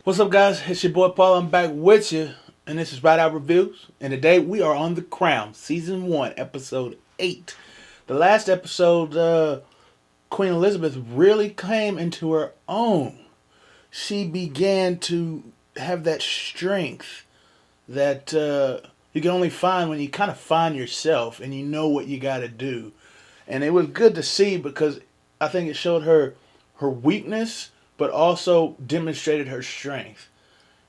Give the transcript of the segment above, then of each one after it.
What's up, guys? It's your boy Paul. I'm back with you, and this is Rideout Reviews. And today we are on The Crown, Season 1, Episode 8. The last episode, Queen Elizabeth really came into her own. She began to have that strength that you can only find when you kind of find yourself and you know what you got to do. And it was good to see because I think it showed her weakness, but also demonstrated her strength.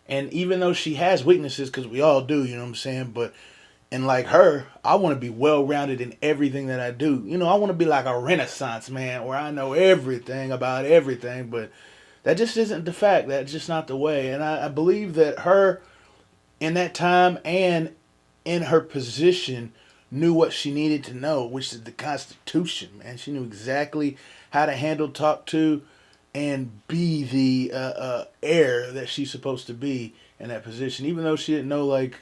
And even though she has weaknesses, because we all do, you know what I'm saying? But, and like her, I want to be well rounded in everything that I do. You know, I want to be like a Renaissance man where I know everything about everything, but that just isn't the fact. That's just not the way. And I believe that her, in that time and in her position, knew what she needed to know, which is the Constitution, man. She knew exactly how to handle, talk to, and be the heir that she's supposed to be in that position. Even though she didn't know like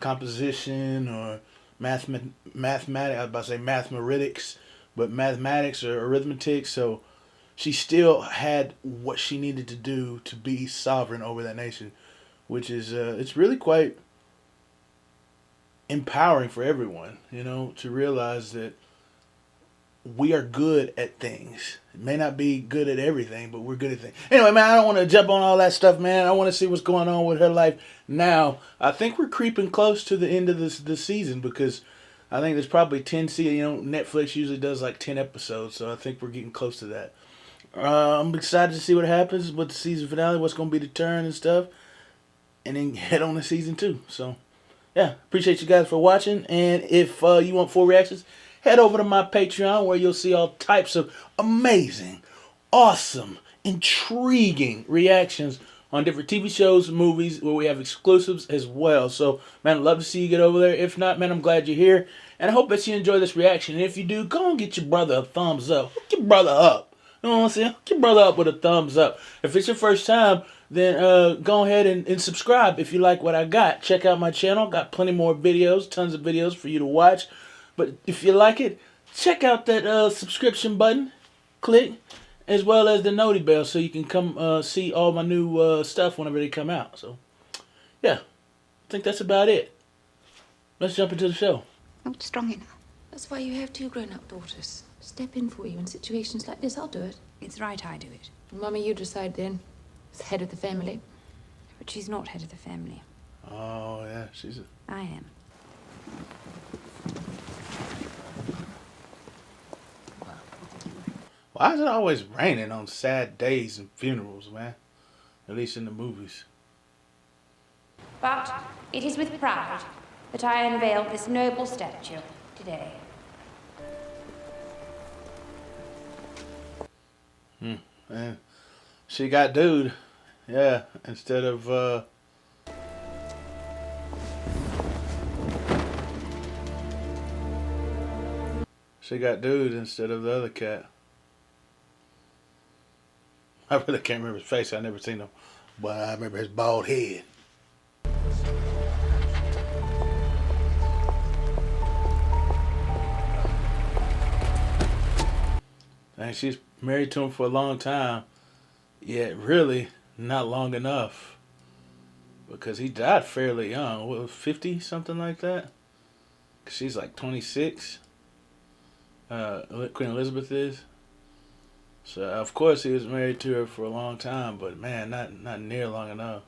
composition or mathematics, I was about to say mathematics, but mathematics or arithmetic. So she still had what she needed to do to be sovereign over that nation, which is it's really quite empowering for everyone, you know, to realize that we are good at things. It may not be good at everything, but we're good at things. Anyway, man, I don't want to jump on all that stuff, man. I want to see what's going on with her life now. I think we're creeping close to the end of this season because I think there's probably 10 seasons. You know, Netflix usually does like 10 episodes, so I think we're getting close to that. I'm excited to see what happens with the season finale, what's going to be the turn and stuff, and then head on to season 2. So, yeah, appreciate you guys for watching. And if you want full reactions, head over to my Patreon where you'll see all types of amazing, awesome, intriguing reactions on different TV shows, movies, where we have exclusives as well. So, man, I'd love to see you get over there. If not, man, I'm glad you're here. And I hope that you enjoy this reaction. And if you do, go and get your brother a thumbs up. Hook your brother up. You know what I'm saying? Hook your brother up with a thumbs up. If it's your first time, then go ahead and subscribe if you like what I got. Check out my channel. Got plenty more videos, tons of videos for you to watch. But if you like it, check out that subscription button. Click. As well as the noti bell so you can come see all my new stuff whenever they come out. So, yeah. I think that's about it. Let's jump into the show. Not strong enough. That's why you have two grown-up daughters. Step in for you in situations like this. I'll do it. It's right I do it. Mummy, you decide then. As head of the family. But she's not head of the family. Oh, yeah. She's I am. Why is it always raining on sad days and funerals, man? At least in the movies. But it is with pride that I unveil this noble statue today. Man, she got dude. Yeah, instead of she got dude instead of the other cat. I really can't remember his face. I never seen him, but I remember his bald head. And she's married to him for a long time, yet really not long enough, because he died fairly young. What, 50, something like that? 'Cause she's like 26. Queen Elizabeth is. So of course he was married to her for a long time, but man, not near long enough.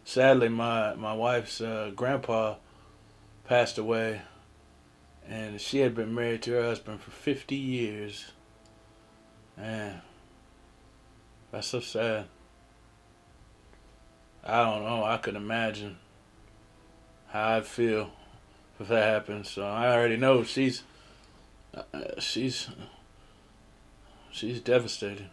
Sadly, my wife's grandpa passed away, and she had been married to her husband for 50 years. Man, that's so sad. I don't know. I could imagine how I'd feel if that happened. So I already know she's devastated.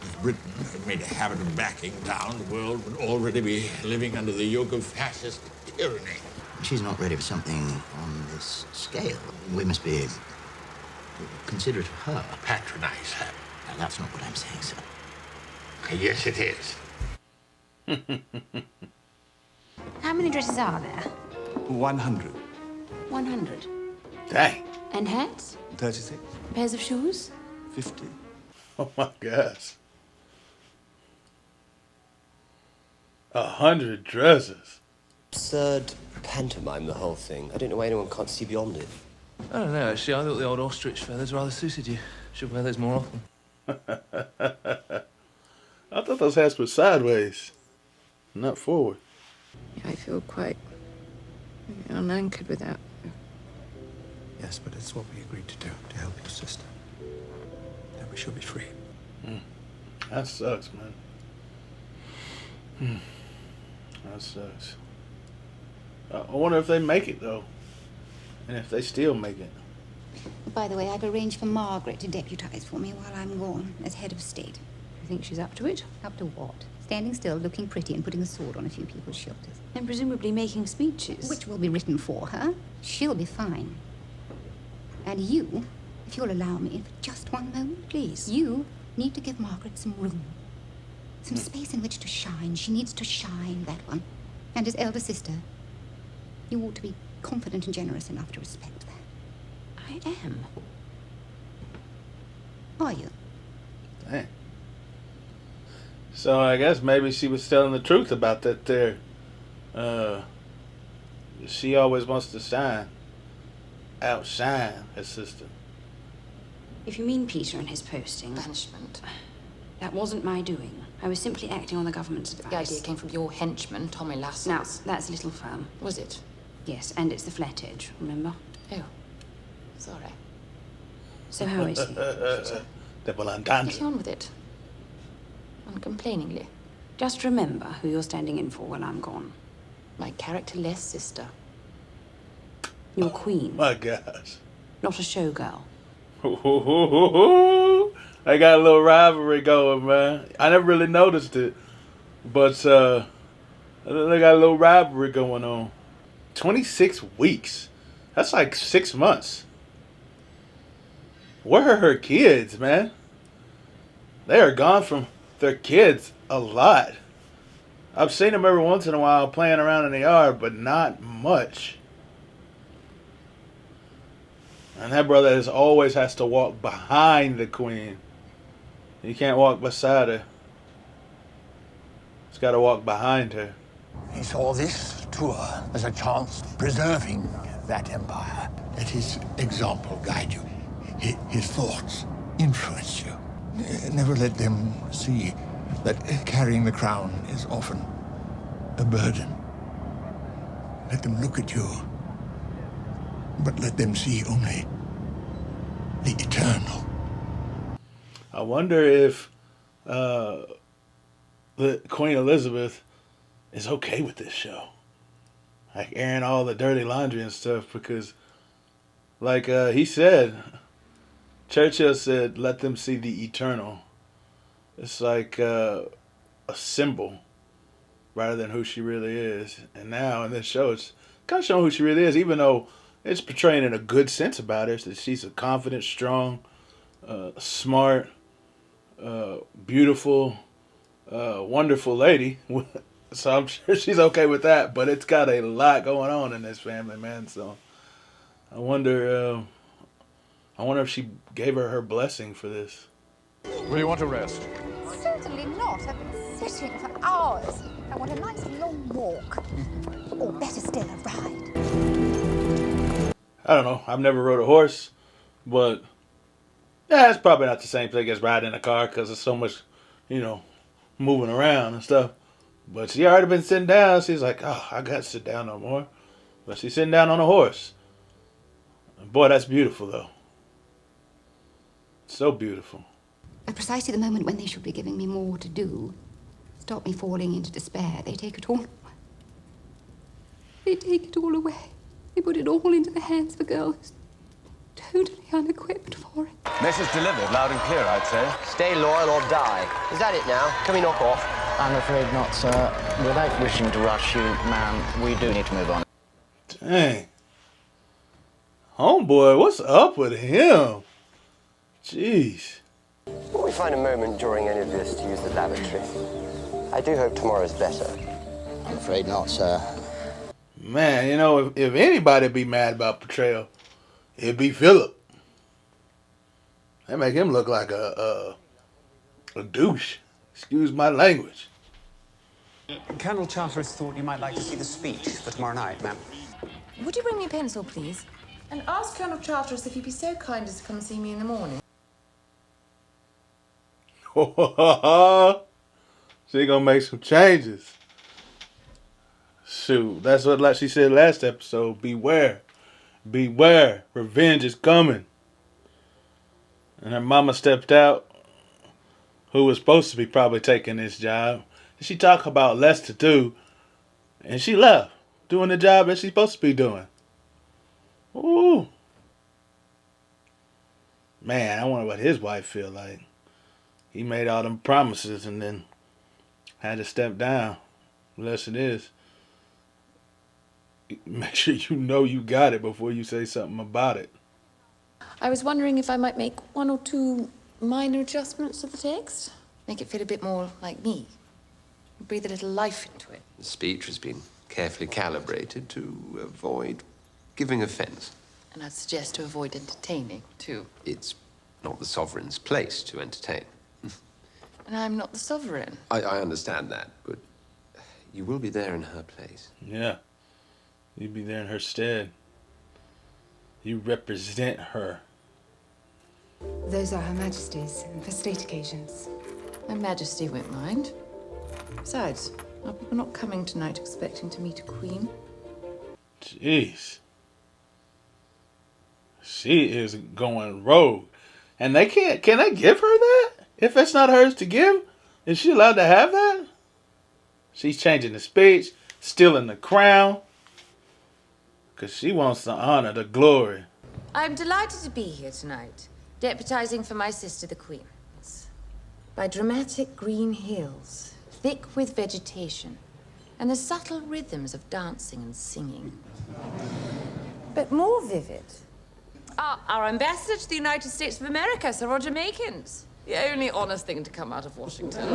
If Britain had made a habit of backing down, the world would already be living under the yoke of fascist tyranny. She's not ready for something on this scale. We must be considerate of her. Patronize her. Now, that's not what I'm saying, sir. Yes, it is. How many dresses are there? 100. 100. Dang. And hats? 36. Pairs of shoes? 50. Oh my gosh. 100 dresses. Absurd pantomime, the whole thing. I don't know why anyone can't see beyond it. I don't know, actually. I thought the old ostrich feathers rather suited you. Should wear those more often. I thought those hats were sideways, not forward. I feel quite unanchored without you. Yes, but it's what we agreed to do, to help your sister. Then we should be free. That sucks, man. That sucks. I wonder if they make it, though. And if they still make it. By the way, I've arranged for Margaret to deputise for me while I'm gone as head of state. You think she's up to it? Up to what? Standing still, looking pretty, and putting a sword on a few people's shoulders. And presumably making speeches. Which will be written for her. She'll be fine. And you, if you'll allow me for just one moment, Please. you need to give Margaret some room. Some space in which to shine. She needs to shine, that one. And as elder sister, you ought to be confident and generous enough to respect that. I am. Are you? Dang. So I guess maybe she was telling the truth about that there. She always wants to shine. Outshine her sister. If you mean Peter and his posting, Banishment. that wasn't my doing. I was simply acting on the government's advice. The idea came from your henchman, Tommy Lassen. Now, that's a little firm. Was it? Yes, and it's the flat edge, remember? Oh. Sorry. So how is he? Double Get entendre. on with it. Uncomplainingly. Just remember who you're standing in for when I'm gone. My characterless sister. Your queen, My gosh. not a showgirl. I got a little rivalry going, man. I never really noticed it. But they got a little rivalry going on. 26 weeks. That's like 6 months. Where are her kids, man? They are gone from their kids a lot. I've seen them every once in a while playing around in the yard, but not much. And that brother always has to walk behind the queen. He can't walk beside her. He's got to walk behind her. He saw this tour as a chance of preserving that empire. Let his example guide you. His thoughts influence you. Never let them see that carrying the crown is often a burden. Let them look at you, but let them see only the eternal. I wonder if the Queen Elizabeth is okay with this show. Like airing all the dirty laundry and stuff, because like he said, Churchill said, let them see the eternal. It's like a symbol rather than who she really is. And now in this show, it's kind of showing who she really is, even though it's portraying in a good sense about her. That she's a confident, strong, smart, beautiful, wonderful lady. So I'm sure she's okay with that. But it's got a lot going on in this family, man. So I wonder if she gave her blessing for this. Will you want to rest? Certainly not. I've been sitting for hours. I want a nice long walk. Or better still, a ride. I don't know. I've never rode a horse, but yeah, it's probably not the same thing as riding in a car because there's so much, moving around and stuff. But she already been sitting down. She's like, oh, I got to sit down no more. But she's sitting down on a horse. Boy, that's beautiful, though. So beautiful. At precisely the moment when they should be giving me more to do, stop me falling into despair, they take it all away. They take it all away. They put it all into the hands of a girl who's totally unequipped for it. Message delivered, loud and clear, I'd say. Stay loyal or die. Is that it now? Can we knock off? I'm afraid not, sir. Without wishing to rush you, ma'am, we do need to move on. Dang. Homeboy, what's up with him? Jeez. Will we find a moment during any of this to use the lavatory? I do hope tomorrow's better. I'm afraid not, sir. Man, if anybody be mad about portrayal, it'd be Philip. They make him look like a douche. Excuse my language. Colonel Charteris thought you might like to see the speech for tomorrow night, ma'am. Would you bring me a pencil, please? And ask Colonel Charteris if he'd be so kind as to come and see me in the morning. She gonna make some changes. Shoot, that's what like she said last episode. Beware. Beware. Revenge is coming. And her mama stepped out, who was supposed to be probably taking this job. She talked about less to do, and she left, doing the job that she's supposed to be doing. Ooh. Man, I wonder what his wife feel like. He made all them promises and then had to step down. Less it is. Make sure you know you got it before you say something about it. I was wondering if I might make 1 or 2 minor adjustments to the text. Make it feel a bit more like me. Breathe a little life into it. The speech has been carefully calibrated to avoid giving offence. And I'd suggest to avoid entertaining, too. It's not the sovereign's place to entertain. And I'm not the sovereign. I understand that, but you will be there in her place. Yeah. You'd be there in her stead. You represent her. Those are Her Majesty's for state occasions. Her Majesty won't mind. Besides, are people not coming tonight expecting to meet a queen? Jeez. She is going rogue. And they can't, can they give her that? If it's not hers to give, is she allowed to have that? She's changing the speech, stealing the crown. Because she wants the honor, the glory. I'm delighted to be here tonight, deputizing for my sister, the Queen. By dramatic green hills, thick with vegetation, and the subtle rhythms of dancing and singing. But more vivid are our ambassador to the United States of America, Sir Roger Makins. The only honest thing to come out of Washington.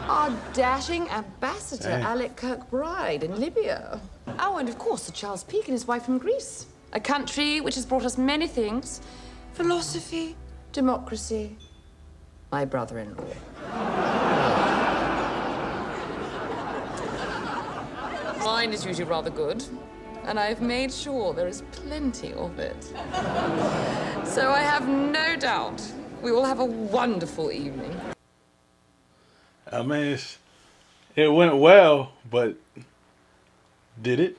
Our dashing ambassador, Alec Kirkbride, in Libya. Oh, and of course, Sir Charles Peake and his wife from Greece. A country which has brought us many things. Philosophy, democracy, my brother-in-law. Wine is usually rather good, and I've made sure there is plenty of it. So I have no doubt we will have a wonderful evening. I mean, it went well, but did it?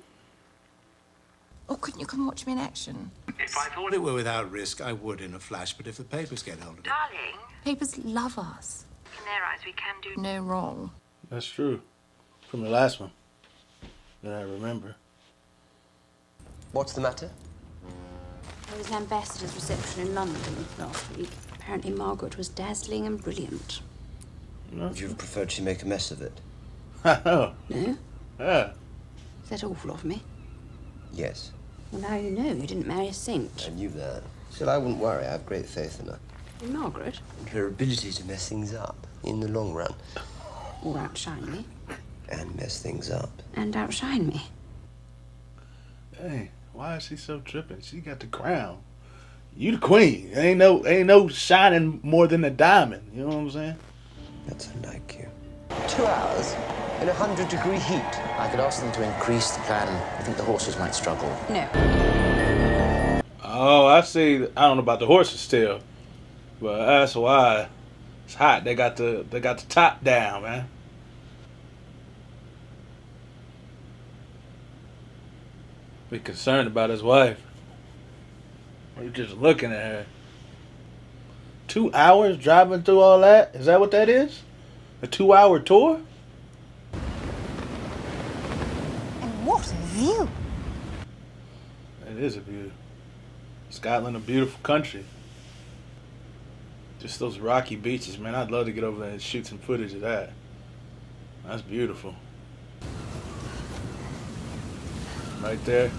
Oh, couldn't you come watch me in action? If I thought it were without risk, I would in a flash, but if the papers get hold of it... Darling. Papers love us. In their eyes, we can do no wrong. That's true. From the last one that I remember. What's the matter? There was an ambassador's reception in London last week. Apparently Margaret was dazzling and brilliant. Would you have preferred she make a mess of it? I know. No? Yeah. Is that awful of me? Yes. Well, now you know you didn't marry a saint. I knew that. Still, I wouldn't worry. I have great faith in her. In Margaret? And her ability to mess things up in the long run. Or outshine me. And mess things up. And outshine me. Dang, why is she so tripping? She got the crown. You the queen. Ain't no shining more than a diamond. You know what I'm saying? That's unlike you. 2 hours in 100-degree heat. I could ask them to increase the plan. I think the horses might struggle. No. Oh, I see. I don't know about the horses still, but that's why it's hot. They got the top down, man. Be concerned about his wife. We're just looking at her. 2 hours driving through all that? Is that what that is? A 2-hour tour? And what a view! It is a view. Scotland, a beautiful country. Just those rocky beaches, man. I'd love to get over there and shoot some footage of that. That's beautiful. Right there.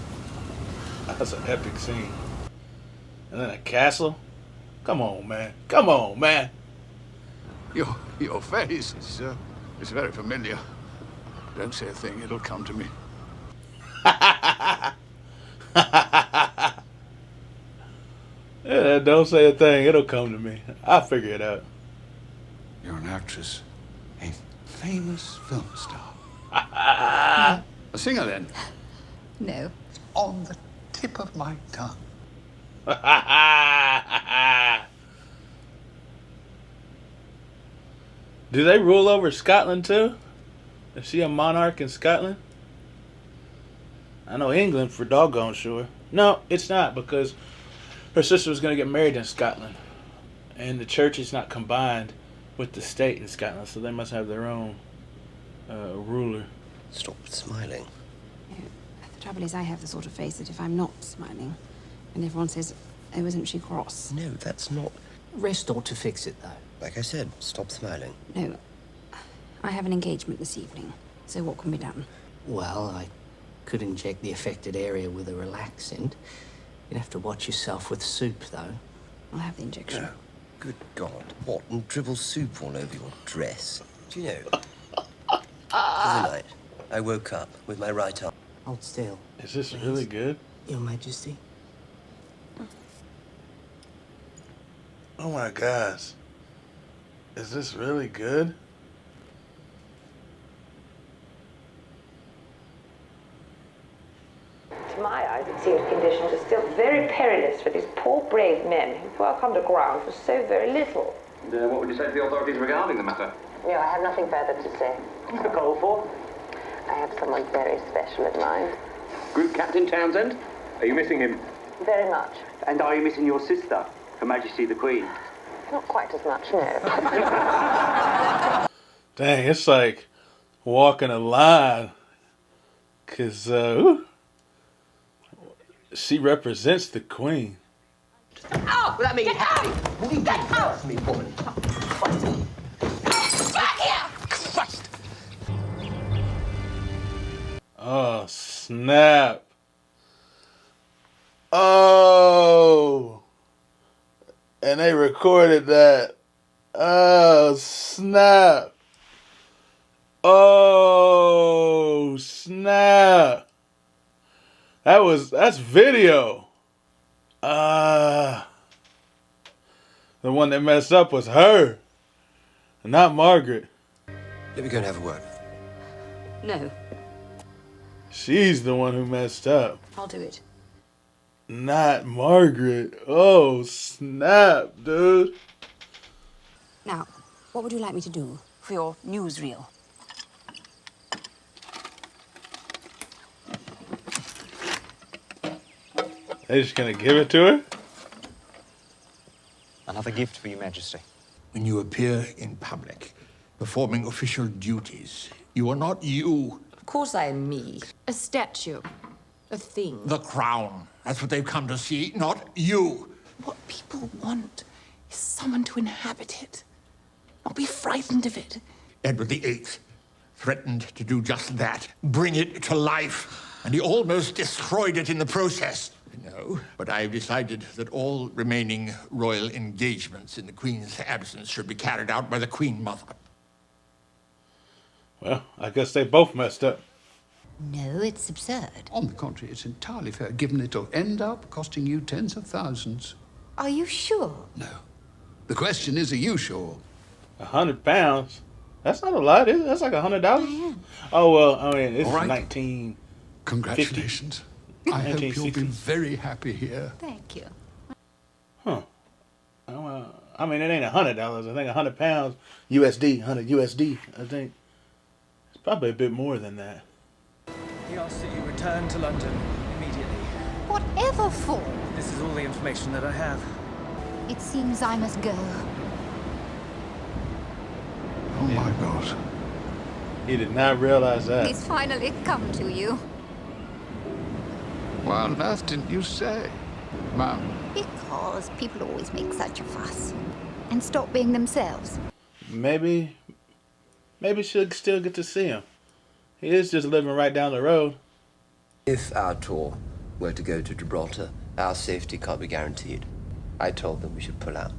That's an epic scene. And then a castle. Come on, man. Come on, man. Your face is very familiar. Don't say a thing, it'll come to me. Yeah, don't say a thing. It'll come to me. I'll figure it out. You're an actress. A famous film star. A singer, then? No. On the tip of my tongue. Do they rule over Scotland too? Is she a monarch in Scotland? I know England for doggone sure. No, it's not, because her sister was going to get married in Scotland. And the church is not combined with the state in Scotland, so they must have their own ruler. Stop smiling. The trouble is I have the sort of face that if I'm not smiling, and everyone says, oh, isn't she cross? No, that's not... Rest ought to fix it, though. Like I said, stop smiling. No. I have an engagement this evening, so what can be done? Well, I could inject the affected area with a relaxant. You'd have to watch yourself with soup, though. I'll have the injection. No. Good God. What? And dribble soup all over your dress? Do you know? The other night, I woke up with my right arm. Hold still. Is this really good? Your Majesty. Oh my gosh. Is this really good? To my eyes, it seems conditions are still very perilous for these poor, brave men who've worked underground for so very little. And what would you say to the authorities regarding the matter? No, I have nothing further to say. Call for? I have someone very special in mind. Group Captain Townsend? Are you missing him? Very much. And are you missing your sister, Her Majesty the Queen? Not quite as much, no. Dang, it's like walking a line. Because, she represents the Queen. Oh, let me have it. What are you doing? Get off me, woman. Back here! Christ. Oh, snap. Oh. And they recorded that. Oh, snap. Oh, snap. That's video. The one that messed up was her, not Margaret. Let me go and have a word. No, She's the one who messed up, I'll do it. not Margaret. Oh, snap, dude. Now, what would you like me to do for your newsreel? They just gonna give it to her? Another gift for your Majesty. When you appear in public, performing official duties, you are not you. Of course I am me. A statue. A thing. The crown. That's what they've come to see, not you. What people want is someone to inhabit it. Not be frightened of it. Edward VIII threatened to do just that, bring it to life, and he almost destroyed it in the process. No, but I've decided that all remaining royal engagements in the Queen's absence should be carried out by the Queen Mother. Well, I guess they both messed up. No, it's absurd. On the contrary, it's entirely fair, given it'll end up costing you tens of thousands. Are you sure? No. The question is, are you sure? £100? That's not a lot, is it? That's like $100. Oh well, I mean, it's All right. 19. Congratulations. I hope you'll be very happy here. Thank you. Huh. I mean, it ain't $100. I think £100 USD, 100 USD. I think it's probably a bit more than that. He asks that you return to London immediately. Whatever for? This is all the information that I have. It seems I must go. Oh my God. He did not realize that. It's finally come to you. Why on earth didn't you say, Ma'am? Because people always make such a fuss. And stop being themselves. Maybe she'll still get to see him. He is just living right down the road. If our tour were to go to Gibraltar, our safety can't be guaranteed. I told them we should pull out.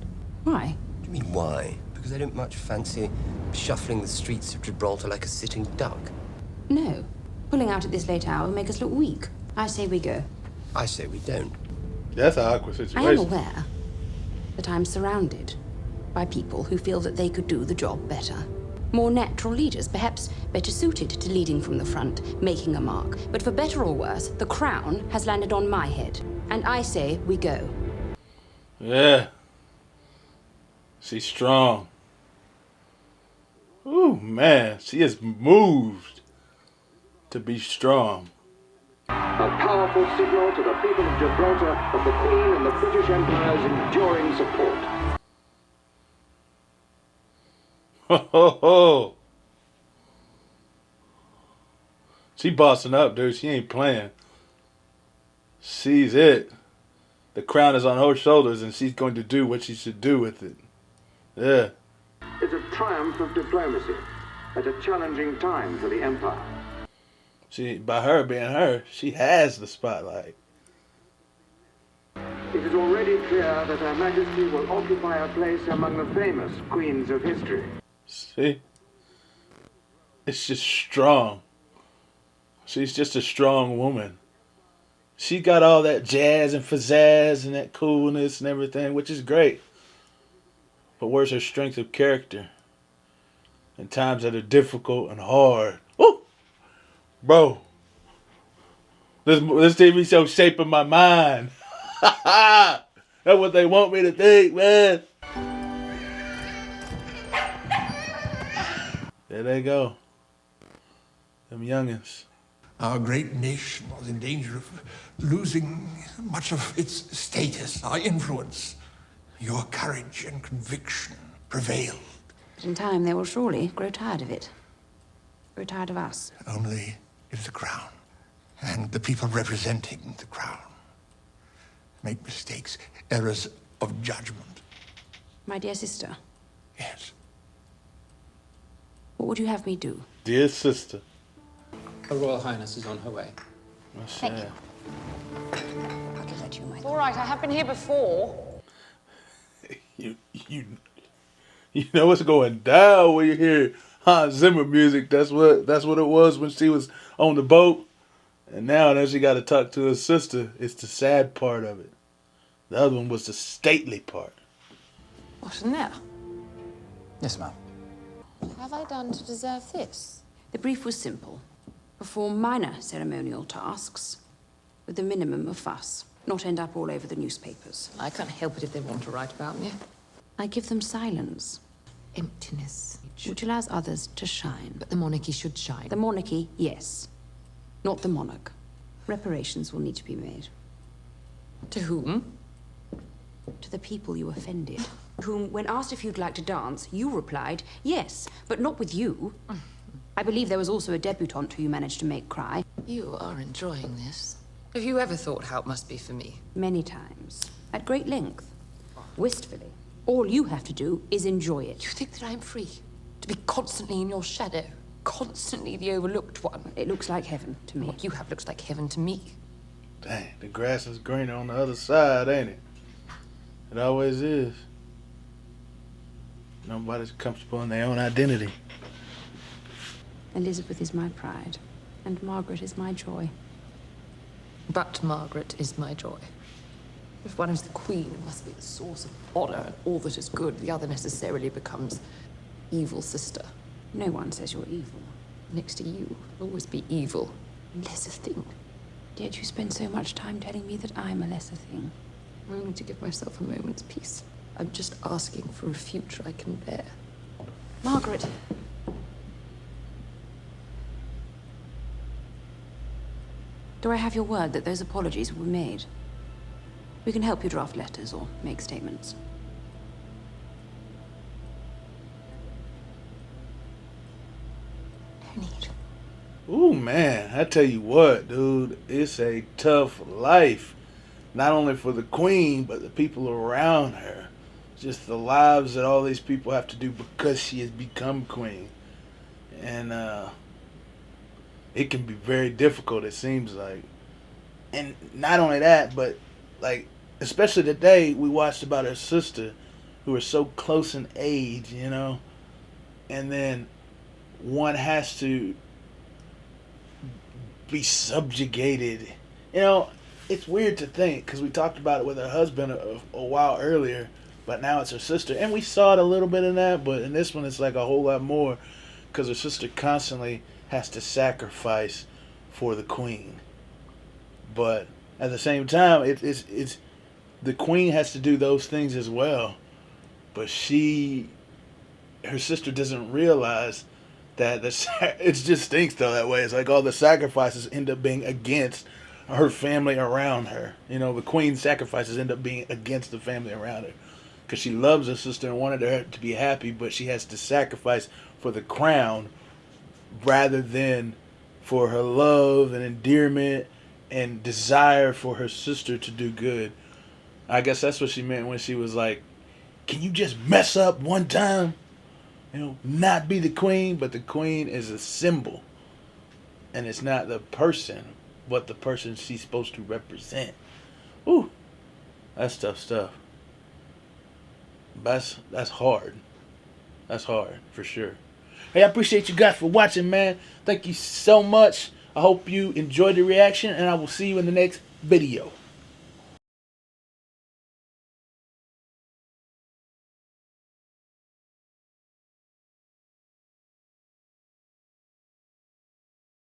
Why? Do you mean why? Because I don't much fancy shuffling the streets of Gibraltar like a sitting duck. No. Pulling out at this late hour will make us look weak. I say we go. I say we don't. That's an awkward situation. I am aware that I'm surrounded by people who feel that they could do the job better. More natural leaders, perhaps better suited to leading from the front, making a mark. But for better or worse, the crown has landed on my head. And I say we go. Yeah. She's strong. Ooh, man. She is moved to be strong. A powerful signal to the people of Gibraltar of the Queen and the British Empire's enduring support. Ho, ho, ho. She bossing up, dude. She ain't playing. She's it. The crown is on her shoulders, and she's going to do what she should do with it. Yeah. It's a triumph of diplomacy at a challenging time for the Empire. She, by her being her, she has the spotlight. It is already clear that Her Majesty will occupy a place among the famous queens of history. See? It's just strong. She's just a strong woman. She got all that jazz and pizzazz and that coolness and everything, which is great. But where's her strength of character? In times that are difficult and hard. Woo! Bro. This TV show shaping my mind. That's what they want me to think, man. There they go. Them youngins. Our great nation was in danger of losing much of its status, our influence. Your courage and conviction prevailed. But in time, they will surely grow tired of it. Grow tired of us. Only if the crown and the people representing the crown make mistakes, errors of judgment. My dear sister. Yes. What would you have me do? Dear sister. Her Royal Highness is on her way. Thank you. I can let you, my All right, I have been here before. You know what's going down when you hear Hans Zimmer music. That's what it was when she was on the boat. And now that she got to talk to her sister, it's the sad part of it. The other one was the stately part. What now? Yes, ma'am. What have I done to deserve this? The brief was simple. Perform minor ceremonial tasks with a minimum of fuss. Not end up all over the newspapers. I can't help it if they want to write about me. I give them silence. Emptiness. Which allows others to shine. But the monarchy should shine. The monarchy, yes. Not the monarch. Reparations will need to be made. To whom? To the people you offended. Whom, when asked if you'd like to dance, you replied, yes, but not with you. I believe there was also a debutante who you managed to make cry. You are enjoying this. Have you ever thought how it must be for me? Many times. At great length. Wistfully. All you have to do is enjoy it. You think that I'm free? To be constantly in your shadow? Constantly the overlooked one? It looks like heaven to me. What you have looks like heaven to me. Dang, the grass is greener on the other side, ain't it? It always is. Nobody's comfortable in their own identity. Elizabeth is my pride, and Margaret is my joy. But Margaret is my joy. If one is the queen, it must be the source of honor and all that is good. The other necessarily becomes evil sister. No one says you're evil. Next to you, I'll always be evil. Lesser thing. Yet you spend so much time telling me that I'm a lesser thing. Only to give myself a moment's peace. I'm just asking for a future I can bear. Margaret. Do I have your word that those apologies will be made? We can help you draft letters or make statements. No need. Ooh, man, I tell you what, dude, it's a tough life. Not only for the queen, but the people around her. Just the lives that all these people have to do because she has become queen. And it can be very difficult, it seems like. And not only that, but like, especially today, we watched about her sister, who are so close in age, you know. And then one has to be subjugated. You know, it's weird to think, because we talked about it with her husband a while earlier, but now it's her sister. And we saw it a little bit in that, but in this one it's like a whole lot more. because her sister constantly has to sacrifice for the queen. But at the same time, it's the queen has to do those things as well. But her sister doesn't realize that it just stinks though that way. It's like all the sacrifices end up being against her family around her. You know, the queen's sacrifices end up being against the family around her. Because she loves her sister and wanted her to be happy, but she has to sacrifice for the crown rather than for her love and endearment and desire for her sister to do good. I guess that's what she meant when she was like, can you just mess up one time? You know, not be the queen, but the queen is a symbol. And it's not the person, but the person she's supposed to represent. Ooh, that's tough stuff. That's hard. That's hard, for sure. Hey, I appreciate you guys for watching, man. Thank you so much. I hope you enjoyed the reaction, and I will see you in the next video.